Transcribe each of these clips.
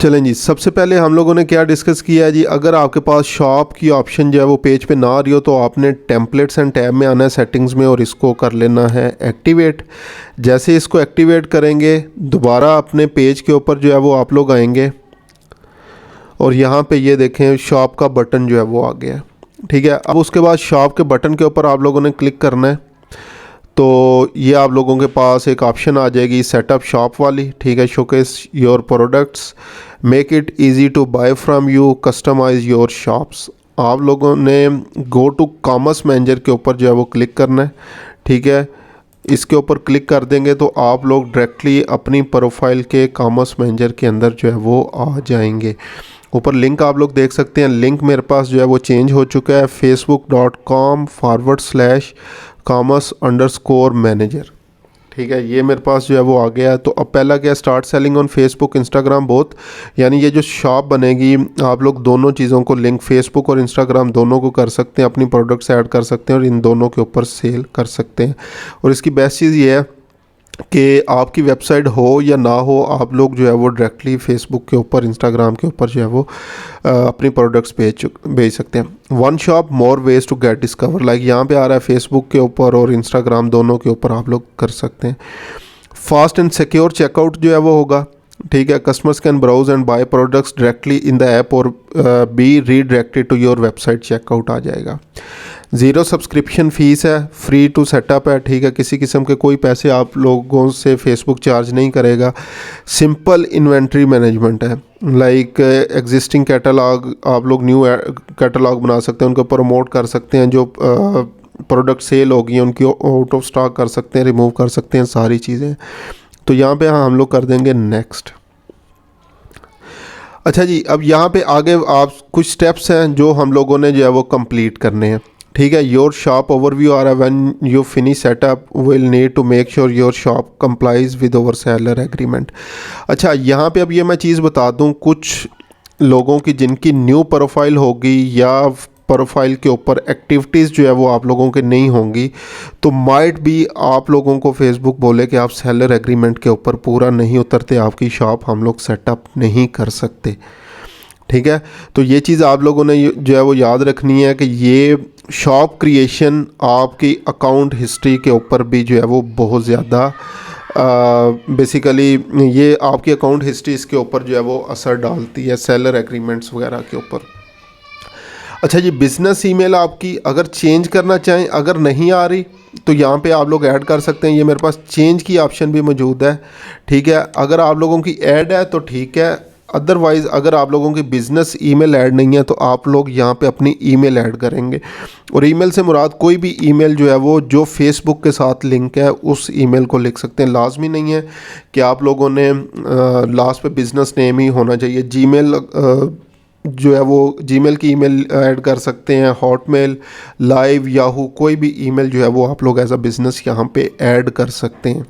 चलें जी, सबसे पहले हम लोगों ने क्या डिस्कस किया है जी, अगर आपके पास शॉप की ऑप्शन जो है वो पेज पे ना आ रही हो तो आपने टेम्पलेट्स एंड टैब में आना है सेटिंग्स में और इसको कर लेना है एक्टिवेट। जैसे इसको एक्टिवेट करेंगे दोबारा अपने पेज के ऊपर जो है वो आप लोग आएंगे और यहाँ पे ये देखें शॉप का बटन जो है वो आ गया है। ठीक है, अब उसके बाद शॉप के बटन के ऊपर आप लोगों ने क्लिक करना है तो ये आप लोगों के पास एक ऑप्शन आ जाएगी सेटअप शॉप वाली। ठीक है, showcase your products, make it easy to buy from you, customise your shops. आप लोगों ने गो टू कॉमर्स मैनेजर के ऊपर जो है वो क्लिक करना है। ठीक है, इसके ऊपर क्लिक कर देंगे तो आप लोग डायरेक्टली अपनी प्रोफाइल के कॉमर्स मैनेजर के अंदर जो है वो आ जाएंगे। ऊपर लिंक आप लोग देख सकते हैं, लिंक मेरे पास जो है वो चेंज हो चुका है, facebook.com/commerce_manager। ठीक है, ये मेरे पास जो है वो आ गया है। तो अब पहला क्या, start selling on Facebook Instagram both, यानी ये जो शॉप बनेगी आप लोग दोनों चीज़ों को लिंक फेसबुक और इंस्टाग्राम दोनों को कर सकते हैं, अपनी प्रोडक्ट्स ऐड कर सकते हैं और इन दोनों के ऊपर सेल कर सकते हैं। और इसकी बेस्ट चीज़ ये है कि आपकी वेबसाइट हो या ना हो, आप लोग जो है वो डायरेक्टली फेसबुक के ऊपर इंस्टाग्राम के ऊपर जो है वो अपनी प्रोडक्ट्स बेच सकते हैं। One shop more ways to get discover, like यहाँ पे आ रहा है फेसबुक के ऊपर और इंस्टाग्राम दोनों के ऊपर आप लोग कर सकते हैं। फास्ट एंड सिक्योर चेकआउट जो है वो होगा। ठीक है, customers can browse and buy products directly in the app और be redirected to your website, checkout आ जाएगा। ज़ीरो सब्सक्रिप्शन फ़ीस है, फ्री टू सेटअप है। ठीक है, किसी किस्म के कोई पैसे आप लोगों से फेसबुक चार्ज नहीं करेगा। सिंपल इन्वेंट्री मैनेजमेंट है, लाइक एग्जिस्टिंग कैटलॉग आप लोग न्यू कैटलॉग बना सकते हैं, उनको प्रमोट कर सकते हैं, जो प्रोडक्ट सेल होगी उनकी आउट ऑफ स्टॉक कर सकते हैं, रिमूव कर सकते हैं, सारी चीज़ें। तो यहाँ पे हम लोग कर देंगे नेक्स्ट। अच्छा जी, अब यहाँ पे आगे आप कुछ स्टेप्स हैं जो हम लोगों ने जो है वो कंप्लीट करने हैं। ठीक है, योर शॉप ओवरव्यू आ रहा है, when you finish setup will need to make sure your shop complies with over seller agreement. अच्छा, यहाँ पे अब ये मैं चीज़ बता दूँ, कुछ लोगों की जिनकी न्यू प्रोफाइल होगी या प्रोफाइल के ऊपर एक्टिविटीज़ जो है वो आप लोगों के नहीं होंगी, तो माइट भी आप लोगों को फेसबुक बोले कि आप सेलर एग्रीमेंट के ऊपर पूरा नहीं उतरते, आपकी शॉप हम लोग सेटअप नहीं कर सकते। ठीक है, तो ये चीज़ आप लोगों ने जो है वो याद रखनी है कि ये शॉप क्रिएशन आपकी अकाउंट हिस्ट्री के ऊपर भी जो है वो बहुत ज़्यादा बेसिकली ये आपकी अकाउंट हिस्ट्री इसके ऊपर जो है वो असर डालती है, सेलर एग्रीमेंट्स वगैरह के ऊपर। अच्छा जी, बिज़नेस ईमेल आपकी अगर चेंज करना चाहें, अगर नहीं आ रही तो यहाँ पे आप लोग ऐड कर सकते हैं, ये मेरे पास चेंज की ऑप्शन भी मौजूद है। ठीक है, अगर आप लोगों की ऐड है तो ठीक है, अदरवाइज़ अगर आप लोगों की बिज़नेस ईमेल ऐड नहीं है तो आप लोग यहाँ पे अपनी ईमेल ऐड करेंगे। और ईमेल से मुराद कोई भी ईमेल जो है वो जो फेसबुक के साथ लिंक है उस ईमेल को लिख सकते हैं। लाजमी नहीं है कि आप लोगों ने लास्ट पे बिज़नेस नेम ही होना चाहिए। जीमेल जो है वो जीमेल की ईमेल ऐड कर सकते हैं, हॉटमेल, लाइव, याहू, कोई भी ईमेल जो है वो आप लोग एज अ बिज़नेस यहाँ पे ऐड कर सकते हैं।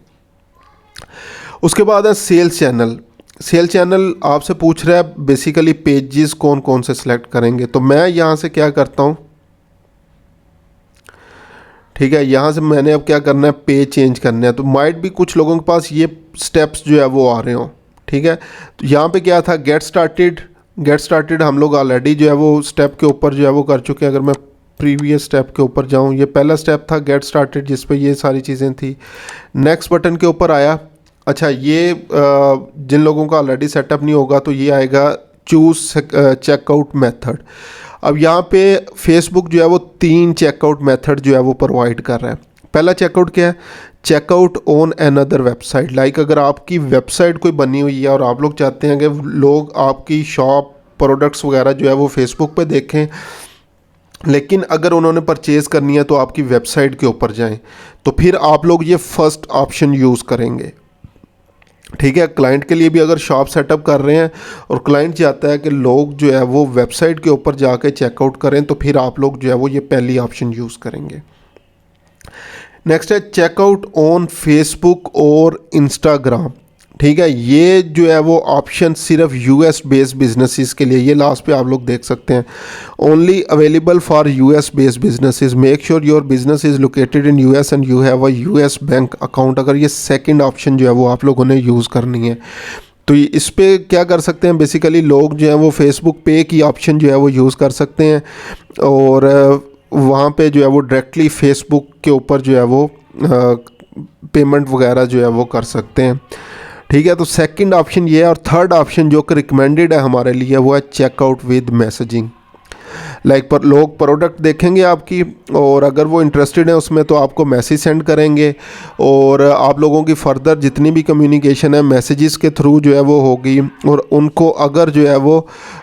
उसके बाद है सेल्स चैनल। सेल चैनल आपसे पूछ रहा है बेसिकली पेजेस कौन कौन से सिलेक्ट करेंगे, तो मैं यहाँ से क्या करता हूँ, ठीक है, यहाँ से मैंने अब क्या करना है, पेज चेंज करना है। तो माइट भी कुछ लोगों के पास ये स्टेप्स जो है वो आ रहे हो। ठीक है, तो यहाँ पे क्या था, गेट स्टार्टेड हम लोग ऑलरेडी जो है वो स्टेप के ऊपर जो है वो कर चुके हैं। अगर मैं प्रीवियस स्टेप के ऊपर जाऊँ, ये पहला स्टेप था गेट स्टार्टेड जिस पे ये सारी चीज़ें थी। नेक्स्ट बटन के ऊपर आया। अच्छा, ये जिन लोगों का ऑलरेडी सेटअप नहीं होगा तो ये आएगा चूज़ चेकआउट मेथड। अब यहाँ पे फेसबुक जो है वो 3 चेकआउट मेथड जो है वो प्रोवाइड कर रहा है। पहला चेकआउट क्या है, checkout on another website. Like अगर आपकी वेबसाइट कोई बनी हुई है और आप लोग चाहते हैं कि लोग आपकी शॉप प्रोडक्ट्स वगैरह जो है वो फेसबुक पे देखें, लेकिन अगर उन्होंने परचेज़ करनी है तो आपकी वेबसाइट के ऊपर जाएं, तो फिर आप लोग ये फर्स्ट ऑप्शन यूज़ करेंगे। ठीक है, क्लाइंट के लिए भी अगर शॉप सेटअप कर रहे हैं और क्लाइंट चाहता है कि लोग जो है वो वेबसाइट के ऊपर जाके चेकआउट करें, तो फिर आप लोग जो है वो ये पहली ऑप्शन यूज़ करेंगे। नेक्स्ट है चेकआउट ऑन फेसबुक और इंस्टाग्राम। ठीक है, ये जो है वो ऑप्शन सिर्फ यूएस बेस्ड बिजनेसेस के लिए, ये लास्ट पे आप लोग देख सकते हैं, only available for US based businesses, make sure your business is located in US and you have a US bank account. अगर ये सेकंड ऑप्शन जो है वो आप लोगों ने यूज़ करनी है। तो इस पे क्या कर सकते हैं, बेसिकली लोग जो है वो फेसबुक पे की ऑप्शन जो है वो यूज़ कर सकते हैं और वहाँ पे जो है वो डायरेक्टली फेसबुक के ऊपर जो है वो पेमेंट वगैरह जो है वो कर सकते हैं। ठीक है, तो सेकंड ऑप्शन ये है। और थर्ड ऑप्शन जो कि रिकमेंडेड है हमारे लिए वो है चेकआउट विद मैसेजिंग। लाइक पर लोग प्रोडक्ट देखेंगे आपकी और अगर वो इंटरेस्टेड है उसमें तो आपको मैसेज सेंड करेंगे और आप लोगों की फर्दर जितनी भी कम्युनिकेशन है मैसेजेस के थ्रू जो है वो होगी। और उनको अगर जो है वो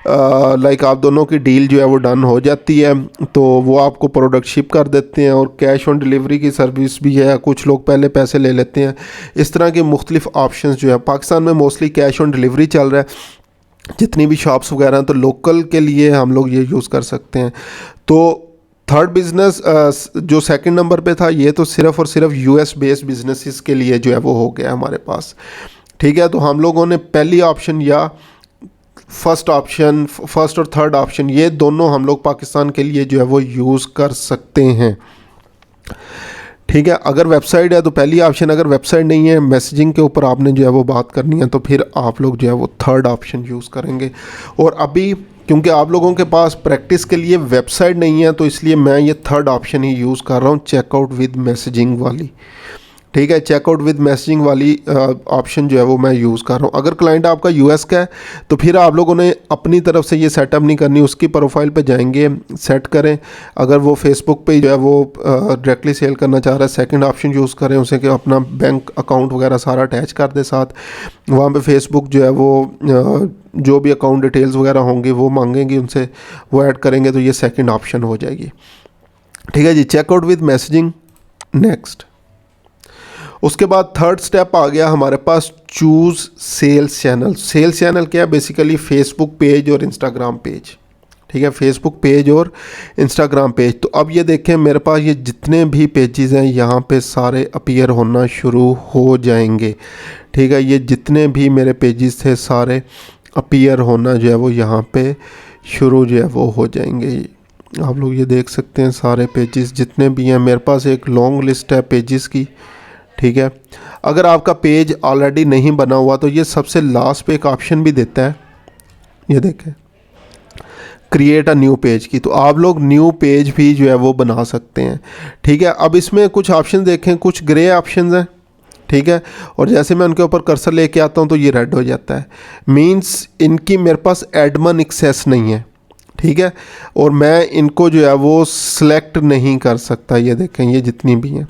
लाइक आप दोनों की डील जो है वो डन हो जाती है तो वो आपको प्रोडक्ट शिप कर देते हैं। और कैश ऑन डिलीवरी की सर्विस भी है, कुछ लोग पहले पैसे ले लेते हैं। इस तरह के मुख्तलिफ ऑप्शंस जो है पाकिस्तान में मोस्टली कैश ऑन डिलीवरी चल रहा है जितनी भी शॉप्स वगैरह हैं, तो लोकल के लिए हम लोग ये यूज़ कर सकते हैं। तो थर्ड बिज़नेस जो सेकंड नंबर पे था ये तो सिर्फ़ और सिर्फ यूएस बेस्ड बिजनेसेस के लिए जो है वो हो गया हमारे पास। ठीक है, तो हम लोगों ने पहली ऑप्शन या फर्स्ट और थर्ड ऑप्शन ये दोनों हम लोग पाकिस्तान के लिए जो है वो यूज़ कर सकते हैं। ठीक है, अगर वेबसाइट है तो पहली ऑप्शन, अगर वेबसाइट नहीं है मैसेजिंग के ऊपर आपने जो है वो बात करनी है तो फिर आप लोग जो है वो थर्ड ऑप्शन यूज़ करेंगे। और अभी क्योंकि आप लोगों के पास प्रैक्टिस के लिए वेबसाइट नहीं है तो इसलिए मैं ये थर्ड ऑप्शन ही यूज़ कर रहा हूँ, चेकआउट विद मैसेजिंग वाली। ठीक है, चेकआउट विद मैसेजिंग वाली ऑप्शन जो है वो मैं यूज़ कर रहा हूँ। अगर क्लाइंट आपका यूएस का है तो फिर आप लोगों ने अपनी तरफ से ये सेटअप नहीं करनी, उसकी प्रोफाइल पे जाएंगे, सेट करें। अगर वो फेसबुक पे जो है वो डायरेक्टली सेल करना चाह रहा है सेकंड ऑप्शन यूज़ करें, उसे कि अपना बैंक अकाउंट वगैरह सारा अटैच कर दे साथ। वहाँ पे फेसबुक जो है वो जो भी अकाउंट डिटेल्स वगैरह होंगी वो मांगेंगी उनसे, वो ऐड करेंगे तो ये सेकेंड ऑप्शन हो जाएगी। ठीक है जी, चेकआउट विद मैसेजिंग नेक्स्ट। उसके बाद थर्ड स्टेप आ गया हमारे पास, choose sales channel. Sales channel क्या है, बेसिकली फेसबुक पेज और इंस्टाग्राम पेज। ठीक है, फेसबुक पेज और इंस्टाग्राम पेज। तो अब ये देखें मेरे पास ये जितने भी पेजेस हैं यहाँ पे सारे अपीयर होना शुरू हो जाएंगे। ठीक है, ये जितने भी मेरे पेजेस थे सारे अपीयर होना जो है वो यहाँ पे शुरू जो है वो हो जाएंगे। आप लोग ये देख सकते हैं सारे पेजेस जितने भी हैं, मेरे पास एक लॉन्ग लिस्ट है पेजेस की। ठीक है, अगर आपका पेज ऑलरेडी नहीं बना हुआ तो ये सबसे लास्ट पे एक ऑप्शन भी देता है, ये देखें, क्रिएट अ न्यू पेज की। तो आप लोग न्यू पेज भी जो है वो बना सकते हैं। ठीक है, अब इसमें कुछ ऑप्शन देखें, कुछ ग्रे ऑप्शन हैं। ठीक है, और जैसे मैं उनके ऊपर कर्सर लेके आता हूँ तो ये रेड हो जाता है, मींस इनकी मेरे पास एडमिन एक्सेस नहीं है। ठीक है, और मैं इनको जो है वो सिलेक्ट नहीं कर सकता। ये देखें ये जितनी भी हैं,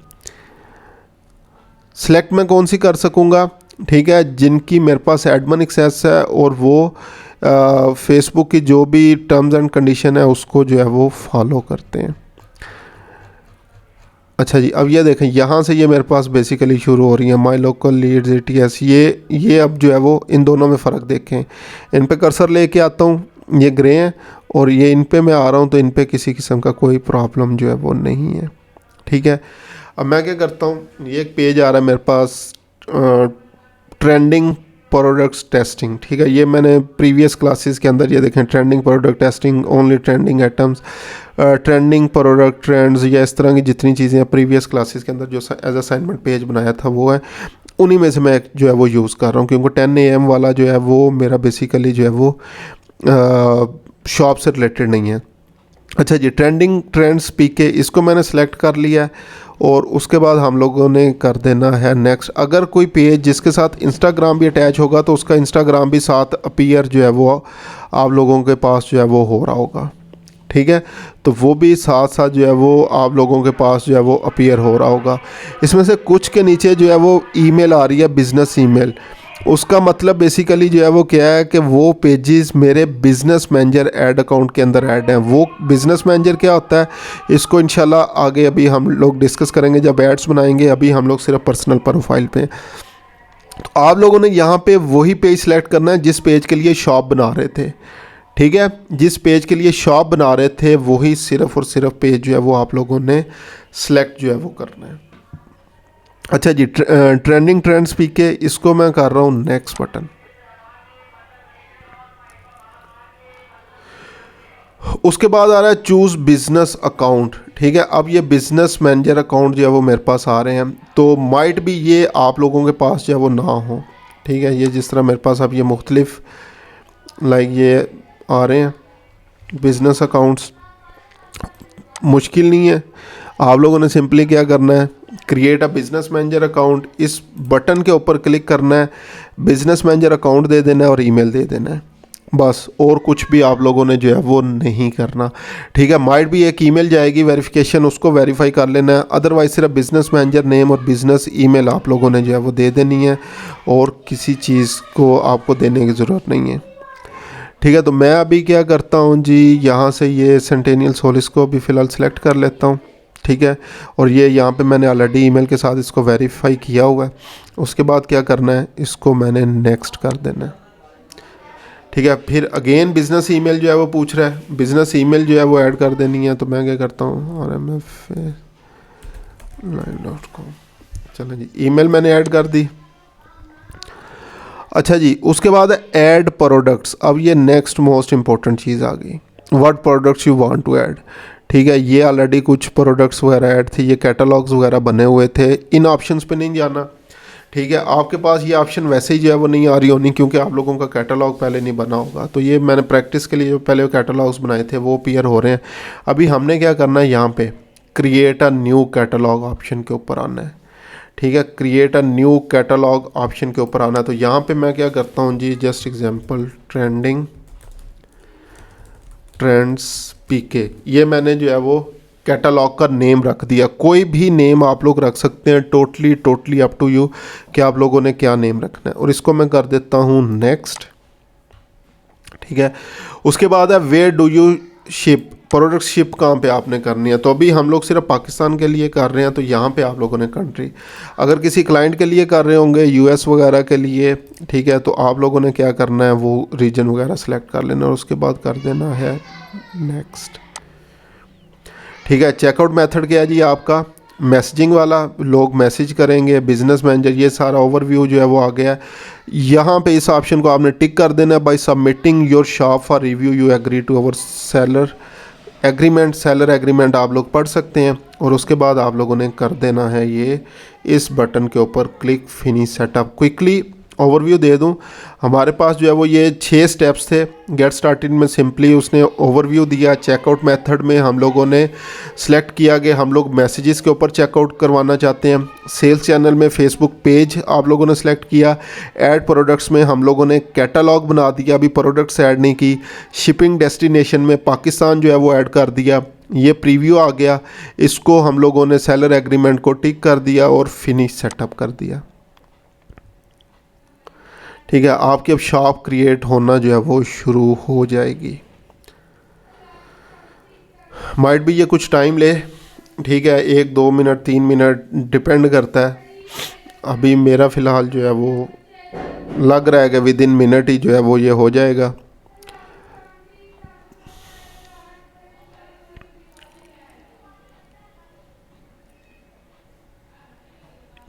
सिलेक्ट मैं कौन सी कर सकूँगा। ठीक है, जिनकी मेरे पास एडमिन एक्सेस है और वो फेसबुक की जो भी टर्म्स एंड कंडीशन है उसको जो है वो फॉलो करते हैं। अच्छा जी, अब ये देखें यहाँ से ये मेरे पास बेसिकली शुरू हो रही है, माई लोकल लीड्स ATS। ये अब जो है वो इन दोनों में फ़र्क देखें, इन पे कर्सर लेके आता हूँ, ये ग्रे हैं, और ये इन पे मैं आ रहा हूँ तो इन पे किसी किस्म का कोई प्रॉब्लम जो है वो नहीं है। ठीक है, अब मैं क्या करता हूँ, ये एक पेज आ रहा है मेरे पास, ट्रेंडिंग प्रोडक्ट्स टेस्टिंग। ठीक है, ये मैंने प्रीवियस क्लासेस के अंदर ये देखें, trending product testing, only trending items, trending product trends, या इस तरह की जितनी चीज़ें हैं प्रीवियस क्लासेस के अंदर जो एज असाइनमेंट पेज बनाया था वो है, उन्हीं में से मैं जो है वो यूज़ कर रहा हूँ। क्योंकि 10 AM वाला जो है वो मेरा बेसिकली जो है वो शॉप से रिलेटेड नहीं है। अच्छा जी, ट्रेंडिंग ट्रेंड्स PK, इसको मैंने सेलेक्ट कर लिया है और उसके बाद हम लोगों ने कर देना है नेक्स्ट। अगर कोई पेज जिसके साथ इंस्टाग्राम भी अटैच होगा तो उसका इंस्टाग्राम भी साथ अपीयर जो है वो आप लोगों के पास जो है वो हो रहा होगा। ठीक है, तो वो भी साथ साथ जो है वो आप लोगों के पास जो है वो अपीयर हो रहा होगा। इसमें से कुछ के नीचे जो है वो ईमेल आ रही है, बिज़नेस ईमेल। उसका मतलब बेसिकली जो है वो क्या है कि वो पेजेस मेरे बिज़नेस मैनेजर ऐड अकाउंट के अंदर ऐड हैं। वो बिज़नेस मैनेजर क्या होता है, इसको इंशाल्लाह आगे अभी हम लोग डिस्कस करेंगे जब एड्स बनाएंगे। अभी हम लोग सिर्फ पर्सनल प्रोफाइल पे। तो आप लोगों ने यहाँ पे वही पेज सेलेक्ट करना है जिस पेज के लिए शॉप बना रहे थे। ठीक है, जिस पेज के लिए शॉप बना रहे थे वही सिर्फ और सिर्फ पेज जो है वो आप लोगों ने सेलेक्ट जो है वो करना है। अच्छा जी, ट्रेंडिंग ट्रेंड्स PK, इसको मैं कर रहा हूँ नेक्स्ट बटन। उसके बाद आ रहा है चूज़ बिजनेस अकाउंट। ठीक है, अब ये बिजनेस मैनेजर अकाउंट जो है वो मेरे पास आ रहे हैं, तो माइट भी ये आप लोगों के पास जो है वो ना हो। ठीक है, ये जिस तरह मेरे पास अब ये मुख्तलिफ लाइक ये आ रहे हैं बिज़नेस अकाउंट्स, मुश्किल नहीं है। आप लोगों ने सिंपली क्या करना है, create a business manager account, इस बटन के ऊपर क्लिक करना है, बिज़नेस मैनेजर अकाउंट दे देना है और ईमेल दे देना है, बस। और कुछ भी आप लोगों ने जो है वो नहीं करना, ठीक है। माइट भी एक ईमेल जाएगी वेरिफिकेशन, उसको वेरीफाई कर लेना है, अदरवाइज सिर्फ बिज़नेस मैनेजर नेम और बिज़नेस ईमेल आप लोगों ने जो है वो दे देनी है, और किसी चीज़ को आपको देने की ज़रूरत नहीं है, ठीक है। तो मैं अभी क्या करता हूँ जी, यहाँ से ये सेंटेनियल सोलिस को अभी फ़िलहाल सेलेक्ट कर लेता हूँ, ठीक है। और ये यहाँ पे मैंने ऑलरेडी ईमेल के साथ इसको वेरीफाई किया हुआ है। उसके बाद क्या करना है, इसको मैंने नेक्स्ट कर देना है, ठीक है। फिर अगेन बिज़नेस ईमेल जो है वो पूछ रहा है, बिज़नेस ईमेल जो है वो ऐड कर देनी है। तो मैं क्या करता हूँ, rmf9.com, चलो जी, ईमेल मैंने ऐड कर दी। अच्छा जी, उसके बाद ऐड प्रोडक्ट्स। अब ये नेक्स्ट मोस्ट इम्पॉर्टेंट चीज़ आ गई, what products you want to add, ठीक है। ये ऑलरेडी कुछ प्रोडक्ट्स वगैरह ऐड थे, ये कैटलॉग्स वगैरह बने हुए थे, इन ऑप्शंस पे नहीं जाना, ठीक है। आपके पास ये ऑप्शन वैसे ही जो है वो नहीं आ रही होनी, क्योंकि आप लोगों का कैटलॉग पहले नहीं बना होगा। तो ये मैंने प्रैक्टिस के लिए जो पहले कैटलॉग्स बनाए थे वो अपीयर हो रहे हैं। अभी हमने क्या करना है, यहाँ पे create a new catalogue option के ऊपर आना है, ठीक है। Create a new catalogue option के ऊपर आना है। तो यहाँ पे मैं क्या करता हूँ जी, जस्ट एग्जांपल ट्रेंड्स पीके, ये मैंने जो है वो कैटलॉग का नेम रख दिया। कोई भी नेम आप लोग रख सकते हैं, टोटली अप टू यू कि आप लोगों ने क्या नेम रखना है। और इसको मैं कर देता हूँ नेक्स्ट, ठीक है। उसके बाद है where do you ship, product ship कहाँ पे आपने करनी है। तो अभी हम लोग सिर्फ पाकिस्तान के लिए कर रहे हैं, तो यहाँ पे आप लोगों ने कंट्री, अगर किसी क्लाइंट के लिए कर रहे होंगे, यूएस वगैरह के लिए, ठीक है, तो आप लोगों ने क्या करना है, वो रीजन वगैरह सेलेक्ट कर लेना और उसके बाद कर देना है नेक्स्ट, ठीक है। चेकआउट मेथड क्या है जी आपका, मैसेजिंग वाला, लोग मैसेज करेंगे, बिजनेस मैनेजर, ये सारा ओवरव्यू जो है वो आ गया है। यहाँ पे इस ऑप्शन को आपने टिक कर देना है, by submitting your shop for review you agree to our seller agreement. Seller agreement आप लोग पढ़ सकते हैं। और उसके बाद आप लोगों ने कर देना है ये इस बटन के ऊपर click finish setup. Quickly overview दे दूं, हमारे पास जो है वो ये 6 स्टेप्स थे। गेट स्टार्टेड में सिंपली उसने ओवरव्यू दिया। चेकआउट मेथड में हम लोगों ने सेलेक्ट किया कि हम लोग मैसेजेस के ऊपर चेकआउट करवाना चाहते हैं। सेल्स चैनल में फेसबुक पेज आप लोगों ने सेलेक्ट किया। ऐड प्रोडक्ट्स में हम लोगों ने कैटलॉग बना दिया, अभी प्रोडक्ट्स ऐड नहीं की। शिपिंग डेस्टिनेशन में पाकिस्तान जो है वो ऐड कर दिया। ये प्रीव्यू आ गया, इसको हम लोगों ने सेलर एग्रीमेंट को टिक कर दिया और फिनिश सेटअप कर दिया, ठीक है। आपकी अब शॉप क्रिएट होना जो है वो शुरू हो जाएगी। माइट भी ये कुछ टाइम ले, ठीक है, 1-2 मिनट 3 मिनट डिपेंड करता है। अभी मेरा फ़िलहाल जो है वो लग रहा है कि विद इन मिनट ही जो है वो ये हो जाएगा।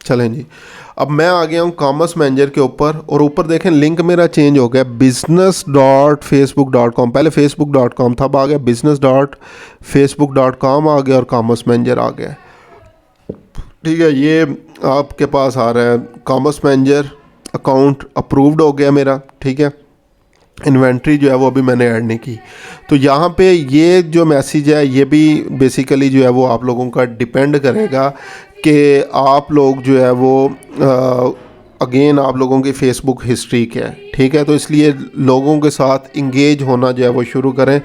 चलें जी, अब मैं आ गया हूँ कॉमर्स मैनेजर के ऊपर और ऊपर देखें लिंक मेरा चेंज हो गया, business.facebook.com। पहले facebook.com था, अब आ गया business.facebook.com आ गया और कॉमर्स मैनेजर आ गया, ठीक है। ये आपके पास आ रहा है कॉमर्स मैनेजर अकाउंट अप्रूव्ड हो गया मेरा, ठीक है। इन्वेंट्री जो है वो अभी मैंने ऐड नहीं की। तो यहाँ पे ये जो मैसेज है ये भी बेसिकली जो है वो आप लोगों का डिपेंड करेगा कि आप लोग जो है वो अगेन आप लोगों की फेसबुक हिस्ट्री क्या है, ठीक है। तो इसलिए लोगों के साथ इंगेज होना जो है वो शुरू करें,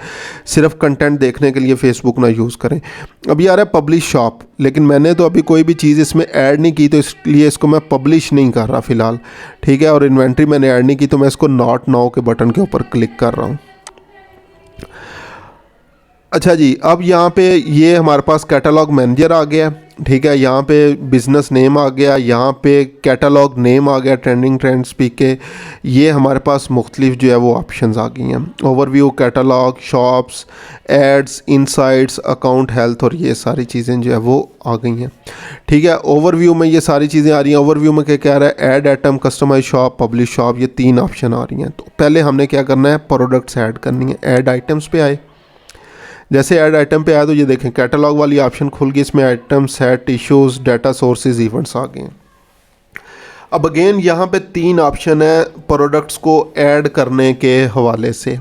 सिर्फ कंटेंट देखने के लिए फेसबुक ना यूज़ करें। अभी आ रहा है पब्लिश शॉप, लेकिन मैंने तो अभी कोई भी चीज़ इसमें ऐड नहीं की, तो इसलिए इसको मैं पब्लिश नहीं कर रहा फ़िलहाल, ठीक है। और इन्वेंट्री मैंने ऐड नहीं की, तो मैं इसको नॉट नाउ के बटन के ऊपर क्लिक कर रहा हूँ। अच्छा जी, अब यहाँ पे ये हमारे पास कैटलॉग मैनेजर आ गया, ठीक है। यहाँ पे बिज़नेस नेम आ गया, यहाँ पे कैटलॉग नेम आ गया, ट्रेंडिंग ट्रेंड्स पीके। ये हमारे पास मुख्तलिफ जो है वो ऑप्शंस आ गई हैं, overview, catalogue, shops, ads, insights, account health, और ये सारी चीज़ें जो है वो आ गई हैं, ठीक है। ओवरव्यू में ये सारी चीज़ें आ रही हैं। ओवरव्यू में क्या कह रहा है, add item, customise shop, publish shop, ये 3 ऑप्शन आ रही हैं। तो पहले हमने क्या करना है, प्रोडक्ट्स ऐड करनी है। ऐड आइटम्स पे आए, जैसे ऐड आइटम पे आया तो ये देखें कैटलॉग वाली ऑप्शन खुल गई, इसमें item, set, issues, data sources, events आ गए हैं। अब अगेन यहाँ पे 3 ऑप्शन है प्रोडक्ट्स को ऐड करने के हवाले से,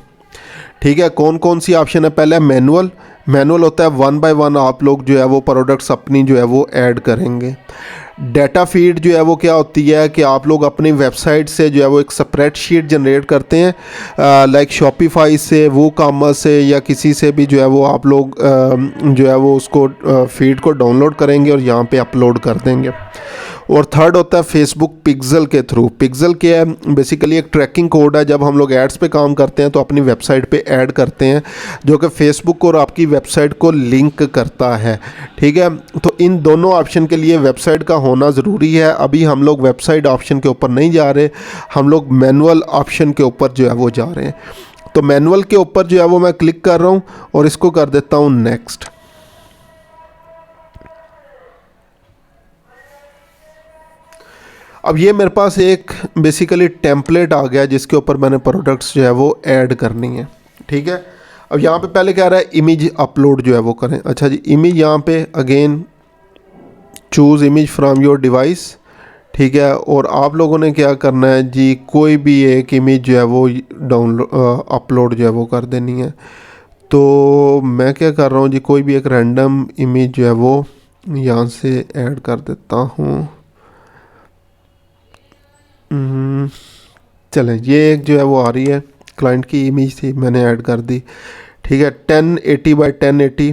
ठीक है। कौन कौन सी ऑप्शन है? पहले मैनुअल। मैनुअल होता है 1 बाय 1 आप लोग जो है वो प्रोडक्ट्स अपनी जो है वो ऐड करेंगे। डाटा फीड जो है वो क्या होती है कि आप लोग अपनी वेबसाइट से जो है वो एक स्प्रेडशीट जनरेट करते हैं, लाइक शॉपिफाई से, वो कॉमर्स से या किसी से भी जो है वो आप लोग जो है वो उसको फीड को डाउनलोड करेंगे और यहाँ पे अपलोड कर देंगे। और थर्ड होता है फेसबुक पिक्सल के थ्रू। पिक्सल क्या है? बेसिकली एक ट्रैकिंग कोड है। जब हम लोग एड्स पे काम करते हैं तो अपनी वेबसाइट पे ऐड करते हैं, जो कि फेसबुक और आपकी वेबसाइट को लिंक करता है, ठीक है। तो इन दोनों ऑप्शन के लिए वेबसाइट का होना ज़रूरी है। अभी हम लोग वेबसाइट ऑप्शन के ऊपर नहीं जा रहे, हम लोग मैनुअल ऑप्शन के ऊपर जो है वो जा रहे हैं। तो मैनुअल के ऊपर जो है वो मैं क्लिक कर रहा हूँ और इसको कर देता हूँ नेक्स्ट। अब ये मेरे पास एक बेसिकली टेम्पलेट आ गया जिसके ऊपर मैंने प्रोडक्ट्स जो है वो ऐड करनी है, ठीक है। अब यहाँ पे पहले कह रहा है इमेज अपलोड जो है वो करें। अच्छा जी, इमेज यहाँ पे again choose image from your device, ठीक है। और आप लोगों ने क्या करना है जी, कोई भी एक इमेज जो है वो डाउनलोड अपलोड जो है वो कर देनी है। तो मैं क्या कर रहा हूँ जी, कोई भी एक रैंडम इमेज जो है वो यहाँ से ऐड कर देता हूँ। चलें, ये एक जो है वो आ रही है, क्लाइंट की इमेज थी, मैंने ऐड कर दी, ठीक है। 1080 बाई 1080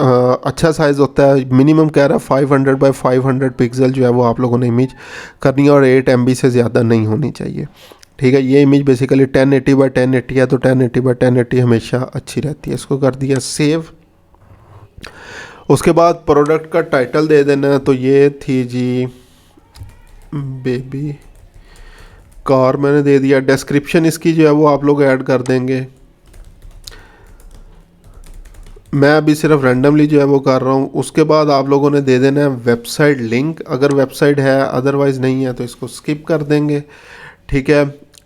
अच्छा साइज़ होता है। मिनिमम कह रहा है 500 बाई 500 पिक्सल जो है वो आप लोगों ने इमेज करनी है और 8 MB से ज़्यादा नहीं होनी चाहिए, ठीक है। ये इमेज बेसिकली 1080 बाई 1080 है, तो 1080 बाई 1080 हमेशा अच्छी रहती है। इसको कर दिया सेव। उसके बाद प्रोडक्ट का टाइटल दे देना है। तो ये थी जी बेबी कार, मैंने दे दिया। डिस्क्रिप्शन इसकी जो है वो आप लोग ऐड कर देंगे। मैं अभी सिर्फ रैंडमली जो है वो कर रहा हूँ। उसके बाद आप लोगों ने दे देना है वेबसाइट लिंक, अगर वेबसाइट है, अदरवाइज़ नहीं है तो इसको स्किप कर देंगे, ठीक है।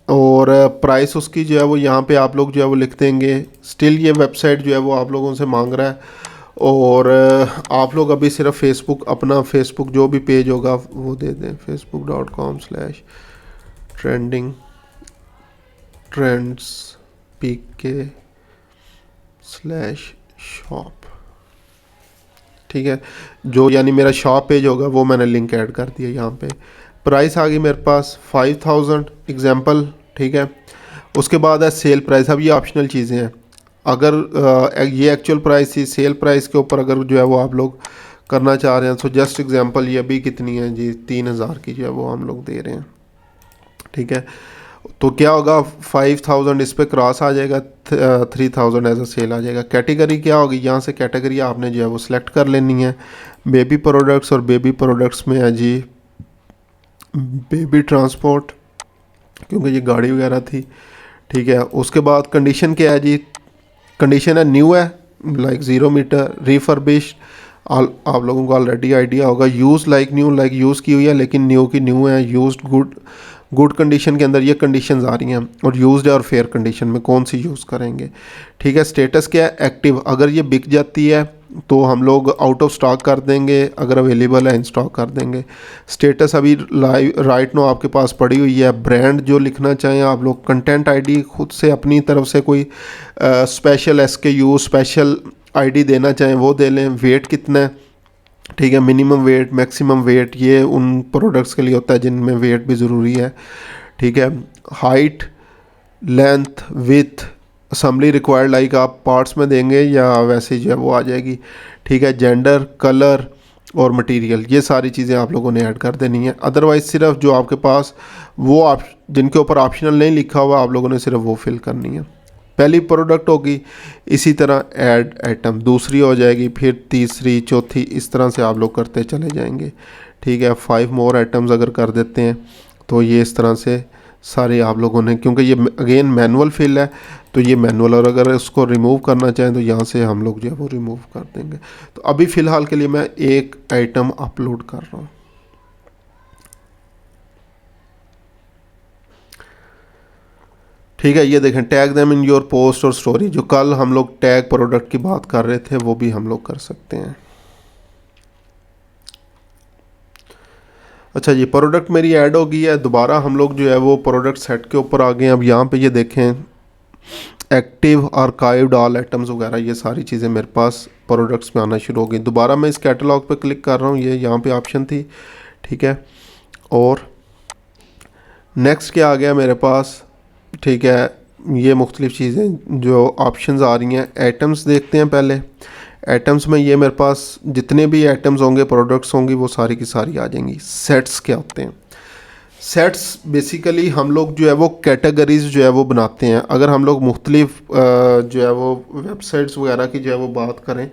और प्राइस उसकी जो है वो यहाँ पे आप लोग जो है वो लिख देंगे। स्टिल ये वेबसाइट जो है वो आप लोगों से मांग रहा है। और आप लोग अभी सिर्फ फेसबुक, अपना फेसबुक जो भी पेज होगा वो दे दें, facebook.com/trending ट्रेंड्स pk/shop, ठीक है। जो यानी मेरा शॉप पेज होगा वो मैंने लिंक ऐड कर दिया यहाँ पे। प्राइस आ गई मेरे पास 5000 एग्जांपल, ठीक है। उसके बाद है सेल प्राइस। अब ये ऑप्शनल चीज़ें हैं। अगर ये एक्चुअल प्राइस थी, सेल प्राइस के ऊपर अगर जो है वो आप लोग करना चाह रहे हैं तो जस्ट एग्जांपल ये अभी कितनी है जी, 3000 की जो है वो हम लोग दे रहे हैं, ठीक है। तो क्या होगा, 5000 इस पे क्रॉस आ जाएगा, 3000 एज अ सेल आ जाएगा। कैटेगरी क्या होगी, यहाँ से कैटेगरी आपने जो है वो सिलेक्ट कर लेनी है। बेबी प्रोडक्ट्स, और बेबी प्रोडक्ट्स में है जी बेबी ट्रांसपोर्ट, क्योंकि ये गाड़ी वगैरह थी, ठीक है। उसके बाद कंडीशन क्या है जी, कंडीशन है न्यू है, लाइक 0 मीटर, रिफर्बिश्ड, आप लोगों को ऑलरेडी आइडिया होगा। Use like new, like use की हुई है लेकिन न्यू की न्यू है। यूज्ड गुड, गुड कंडीशन के अंदर ये कंडीशंस आ रही हैं। और यूज्ड है और फेयर कंडीशन में कौन सी यूज़ करेंगे, ठीक है। स्टेटस क्या है, एक्टिव। अगर ये बिक जाती है तो हम लोग आउट ऑफ स्टॉक कर देंगे, अगर अवेलेबल है इन स्टॉक कर देंगे। स्टेटस अभी लाइव राइट नो आपके पास पड़ी हुई है। ब्रांड जो लिखना चाहें आप लोग, कंटेंट आईडी खुद से अपनी तरफ से कोई स्पेशल SKU, स्पेशल आईडी देना चाहें वो दे लें। वेट कितना है, ठीक है। मिनिमम वेट, मैक्सिमम वेट, ये उन प्रोडक्ट्स के लिए होता है जिनमें वेट भी ज़रूरी है, ठीक है। Height, length, with, assembly required, like आप पार्ट्स में देंगे या वैसे जो है वो आ जाएगी, ठीक है। जेंडर, कलर और मटेरियल, ये सारी चीज़ें आप लोगों ने ऐड कर देनी है। अदरवाइज़ सिर्फ जो आपके पास वो आप जिनके ऊपर ऑप्शनल नहीं लिखा हुआ आप लोगों ने सिर्फ वो फिल करनी है। पहली प्रोडक्ट होगी, इसी तरह ऐड आइटम, दूसरी हो जाएगी, फिर तीसरी, चौथी, इस तरह से आप लोग करते चले जाएंगे, ठीक है। 5 मोर आइटम्स अगर कर देते हैं तो ये इस तरह से सारे आप लोगों ने, क्योंकि ये अगेन मैनुअल फिल है तो ये मैनुअल, और अगर इसको रिमूव करना चाहें तो यहाँ से हम लोग जो है वो रिमूव कर देंगे। तो अभी फ़िलहाल के लिए मैं एक आइटम अपलोड कर रहा हूँ, ठीक है। ये देखें, tag them in your post और स्टोरी, जो कल हम लोग टैग प्रोडक्ट की बात कर रहे थे वो भी हम लोग कर सकते हैं। अच्छा जी, प्रोडक्ट मेरी ऐड हो गई है। दोबारा हम लोग जो है वो प्रोडक्ट सेट के ऊपर आ गए हैं। अब यहाँ पे ये देखें, एक्टिव, आर्काइव्ड, ऑल आइटम्स वगैरह ये सारी चीज़ें मेरे पास प्रोडक्ट्स में आना शुरू हो गई। दोबारा मैं इस कैटलॉग पे क्लिक कर रहा हूँ, ये यहाँ पे ऑप्शन थी, ठीक है। और नेक्स्ट क्या आ गया मेरे पास, ठीक है, ये मुख्तलिफ़ चीज़ें जो ऑप्शंस आ रही हैं। आइटम्स देखते हैं पहले। आइटम्स में ये मेरे पास जितने भी आइटम्स होंगे, प्रोडक्ट्स होंगी, वो सारी की सारी आ जाएंगी। सेट्स क्या होते हैं? सेट्स बेसिकली हम लोग जो है वो कैटेगरीज जो है वो बनाते हैं। अगर हम लोग मुख्तलिफ जो है वो वेबसाइट्स वगैरह की जो है वो बात करें,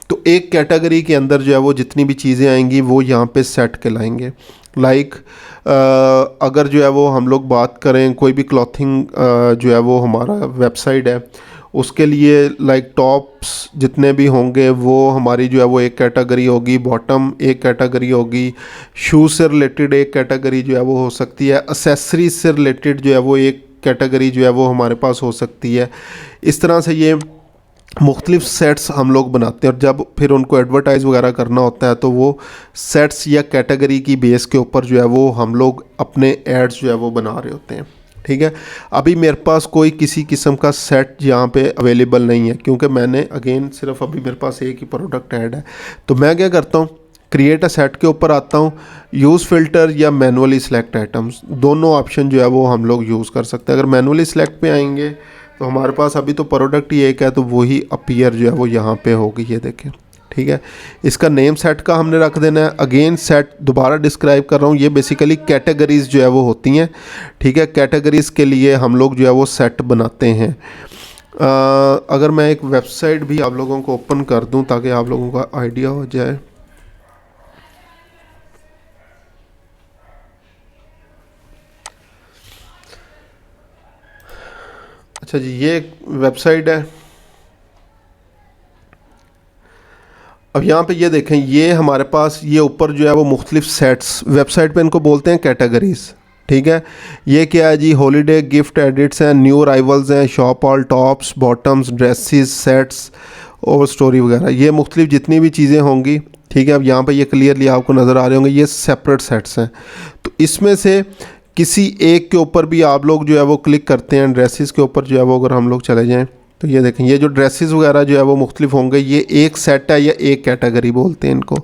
तो एक कैटेगरी के अंदर जो है वो जितनी भी चीज़ें आएंगी वो यहाँ पे सेट कहलाएंगे। लाइक अगर जो है वो हम लोग बात करें कोई भी क्लॉथिंग जो है वो हमारा वेबसाइट है, उसके लिए लाइक टॉप्स जितने भी होंगे वो हमारी जो है वो एक कैटेगरी होगी, बॉटम एक कैटेगरी होगी, शूज़ से रिलेटेड एक कैटेगरी जो है वो हो सकती है, एसेसरीज से रिलेटेड जो है वो एक कैटेगरी जो है वो हमारे पास हो सकती है। इस तरह से ये मुख्तलिफ सेट्स हम लोग बनाते हैं, और जब फिर उनको एडवर्टाइज़ वगैरह करना होता है तो वो सेट्स या कैटेगरी की बेस के ऊपर जो है वो हम लोग अपने एड्स जो है वो बना रहे होते हैं, ठीक है। अभी मेरे पास कोई किसी किस्म का सेट यहाँ पे अवेलेबल नहीं है, क्योंकि मैंने अगेन सिर्फ अभी मेरे पास एक ही प्रोडक्ट ऐड है। तो मैं क्या करता हूँ, क्रिएट अ सेट के ऊपर आता हूँ, यूज़ फ़िल्टर या मैनुअली सिलेक्ट आइटम्स, दोनों ऑप्शन जो है वो हम लोग यूज़ कर सकते हैं। अगर मैनुअली सिलेक्ट पे आएंगे तो हमारे पास अभी तो प्रोडक्ट ही एक है, तो वही अपीयर जो है वो यहाँ पे होगी, ये देखें, ठीक है। इसका नेम सेट का हमने रख देना है। अगेन सेट दोबारा डिस्क्राइब कर रहा हूँ, ये बेसिकली कैटेगरीज जो है वो होती हैं, ठीक है। कैटेगरीज़ के लिए हम लोग जो है वो सेट बनाते हैं। अगर मैं एक वेबसाइट भी आप लोगों को ओपन कर दूँ ताकि आप लोगों का आइडिया हो जाए। अच्छा जी, ये एक वेबसाइट है। अब यहाँ पे ये देखें, ये हमारे पास ये ऊपर जो है वो मुख्तलिफ सेट्स, वेबसाइट पे इनको बोलते हैं कैटेगरीज, ठीक है। ये क्या है जी, हॉलीडे गिफ्ट एडिट्स हैं, न्यू अराइवल्स हैं, shop all tops, bottoms, dresses, sets और स्टोरी वगैरह, ये मुख्तलिफ जितनी भी चीज़ें होंगी, ठीक है। अब यहाँ पे ये क्लियरली आपको नज़र आ रहे होंगे, ये सेपरेट सेट्स हैं। तो इसमें से किसी एक के ऊपर भी आप लोग जो है वो क्लिक करते हैं, ड्रेसेस के ऊपर जो है वो अगर हम लोग चले जाएँ तो ये देखें, ये जो ड्रेसेस वगैरह जो है वो मुख्तलिफ होंगे, ये एक सेट है या एक कैटेगरी बोलते हैं इनको,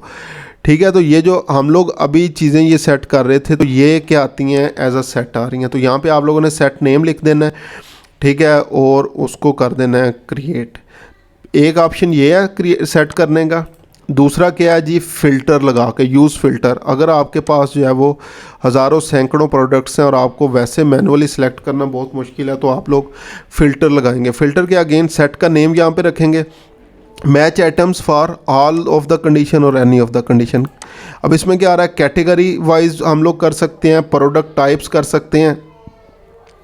ठीक है। तो ये जो हम लोग अभी चीज़ें ये सेट कर रहे थे, तो ये क्या आती हैं, एज अ सेट आ रही हैं। तो यहाँ पे आप लोगों ने सेट नेम लिख देना है, ठीक है, और उसको कर देना है क्रिएट। एक ऑप्शन ये है सेट करने का। दूसरा क्या है जी, फ़िल्टर लगा के, यूज़ फ़िल्टर। अगर आपके पास जो है वो हज़ारों सैकड़ों प्रोडक्ट्स हैं और आपको वैसे मैनुअली सिलेक्ट करना बहुत मुश्किल है, तो आप लोग फ़िल्टर लगाएंगे। फ़िल्टर के अगेन सेट का नेम यहाँ पे रखेंगे, match items for all of the condition और एनी ऑफ द कंडीशन। अब इसमें क्या आ रहा है, कैटेगरी वाइज हम लोग कर सकते हैं, प्रोडक्ट टाइप्स कर सकते हैं,